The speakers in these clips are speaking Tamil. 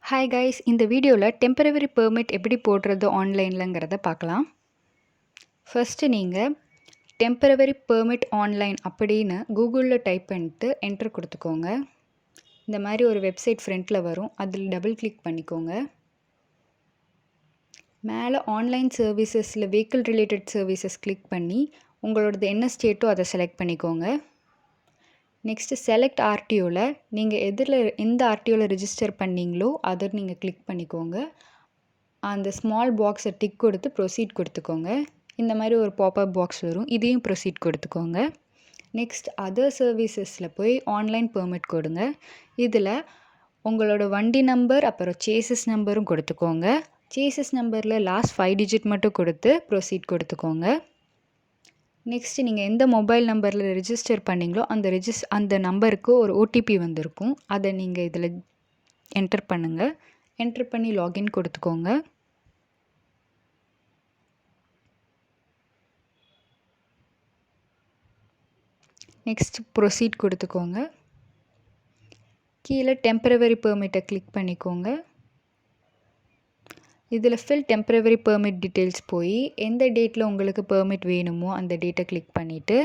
ஹாய் கைஸ், இந்த வீடியோவில் டெம்பரவரி பெர்மிட் எப்படி போடுறது ஆன்லைன்லங்கிறத பார்க்கலாம். ஃபர்ஸ்ட்டு நீங்கள் டெம்பரவரி பெர்மிட் ஆன்லைன் அப்படின்னு கூகுளில் டைப் பண்ணிட்டு என்டர் கொடுத்துக்கோங்க. இந்த மாதிரி ஒரு வெப்சைட் ஃப்ரண்ட்டில் வரும், அதில் டபுள் கிளிக் பண்ணிக்கோங்க. மேலே ஆன்லைன் சர்வீசஸில் வெஹிக்கிள் ரிலேட்டட் சர்வீசஸ் கிளிக் பண்ணி உங்களோடது என்ன ஸ்டேட்டோ அதை செலக்ட் பண்ணிக்கோங்க. நெக்ஸ்ட்டு செலக்ட் ஆர்டிஓவில் நீங்கள் எந்த ஆர்டிஓவில் ரிஜிஸ்டர் பண்ணீங்களோ அதை நீங்கள் கிளிக் பண்ணிக்கோங்க. அந்த ஸ்மால் பாக்ஸை டிக் கொடுத்து ப்ரொசீட் கொடுத்துக்கோங்க. இந்த மாதிரி ஒரு பாப்அப் பாக்ஸ் வரும், இதையும் ப்ரொசீட் கொடுத்துக்கோங்க. நெக்ஸ்ட் அதர் சர்வீசஸில் போய் ஆன்லைன் பெர்மிட் கொடுங்க. இதில் உங்களோட வண்டி நம்பர் அப்புறம் சேசஸ் நம்பரும் கொடுத்துக்கோங்க. சேசஸ் நம்பரில் லாஸ்ட் 5 டிஜிட் மட்டும் கொடுத்து ப்ரொசீட் கொடுத்துக்கோங்க. நெக்ஸ்ட்டு நீங்கள் எந்த மொபைல் நம்பரில் ரிஜிஸ்டர் பண்ணிங்களோ அந்த நம்பருக்கு ஒரு ஓடிபி வந்திருக்கும், அதை நீங்கள் இதில் என்டர் பண்ணுங்கள். என்டர் பண்ணி லாகின் கொடுத்துக்கோங்க. நெக்ஸ்ட் ப்ரொசீட் கொடுத்துக்கோங்க. கீழே டெம்பரவரி பெர்மிட்டை கிளிக் பண்ணிக்கோங்க. இதில் ஃபில் டெம்பரவரி பெர்மிட் டீட்டெயில்ஸ் போய் எந்த டேட்டில் உங்களுக்கு பெர்மிட் வேணுமோ அந்த டேட்டை கிளிக் பண்ணிவிட்டு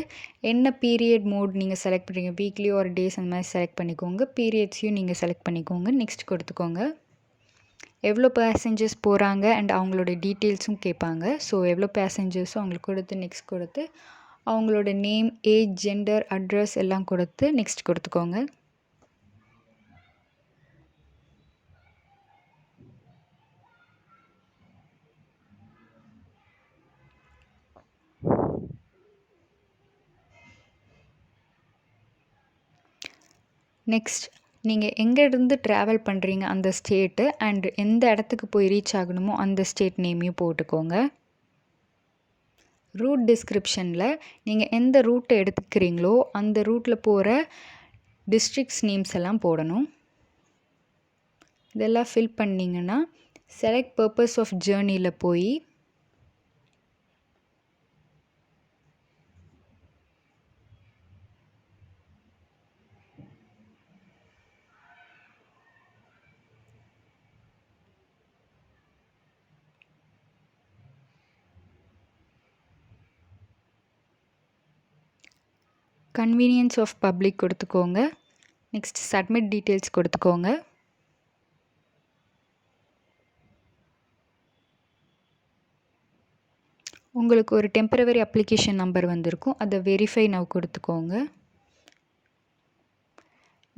என்ன பீரியட் மோட் நீங்கள் செலக்ட் பண்ணுறீங்க, வீக்லி ஒரு டேஸ் அந்த மாதிரி செலக்ட் பண்ணிக்கோங்க. பீரியட்ஸையும் நீங்கள் செலக்ட் பண்ணிக்கோங்க. நெக்ஸ்ட் கொடுத்துக்கோங்க. எவ்வளோ பேசஞ்சர்ஸ் போகிறாங்க அண்ட் அவங்களோட டீட்டெயில்ஸும் கேட்பாங்க. ஸோ எவ்வளோ பேசஞ்சர்ஸும் அவங்களுக்கு கொடுத்து நெக்ஸ்ட் கொடுத்து அவங்களோட நேம், ஏஜ், ஜெண்டர், அட்ரஸ் எல்லாம் கொடுத்து நெக்ஸ்ட் கொடுத்துக்கோங்க. நெக்ஸ்ட் நீங்கள் எங்கேருந்து ட்ராவல் பண்ணுறீங்க அந்த ஸ்டேட்டு அண்ட் எந்த இடத்துக்கு போய் ரீச் ஆகணுமோ அந்த ஸ்டேட் நேமையும் போட்டுக்கோங்க. ரூட் டிஸ்கிரிப்ஷனில் நீங்கள் எந்த ரூட்டை எடுத்துக்கிறீங்களோ அந்த ரூட்டில் போகிற டிஸ்ட்ரிக்ஸ் நேம்ஸ் எல்லாம் போடணும். இதெல்லாம் ஃபில் பண்ணிங்கன்னா செலக்ட் பர்பஸ் ஆஃப் ஜேர்னியில் போய் கன்வீனியன்ஸ் ஆஃப் பப்ளிக் கொடுத்துக்கோங்க. நெக்ஸ்ட் சப்மிட் டீட்டெயில்ஸ் கொடுத்துக்கோங்க. உங்களுக்கு ஒரு டெம்பரவரி அப்ளிகேஷன் நம்பர் வந்திருக்கும், அதை வெரிஃபை நவ் கொடுத்துக்கோங்க.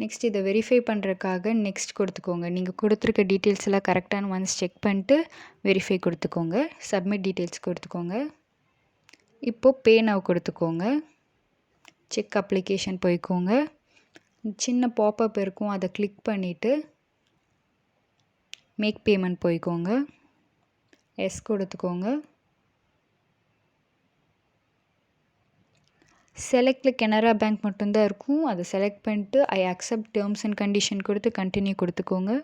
நெக்ஸ்ட் இதை வெரிஃபை பண்ணுறதுக்காக நெக்ஸ்ட் கொடுத்துக்கோங்க. நீங்கள் கொடுத்துருக்க டீட்டெயில்ஸ் எல்லாம் கரெக்டான ஒன்ஸ் செக் பண்ணிட்டு வெரிஃபை கொடுத்துக்கோங்க. சப்மிட் டீட்டெயில்ஸ் கொடுத்துக்கோங்க. இப்போது பே நவ் கொடுத்துக்கோங்க. செக் அப்ளிகேஷன் போய்க்கோங்க. சின்ன பாப்அப் இருக்கும், அதை கிளிக் பண்ணிவிட்டு மேக் பேமெண்ட் போய்க்கோங்க. எஸ் கொடுத்துக்கோங்க. செலக்டில் கனரா பேங்க் மட்டும்தான் இருக்கும், அதை செலக்ட் பண்ணிட்டு I accept terms and condition கொடுத்து கண்டினியூ கொடுத்துக்கோங்க.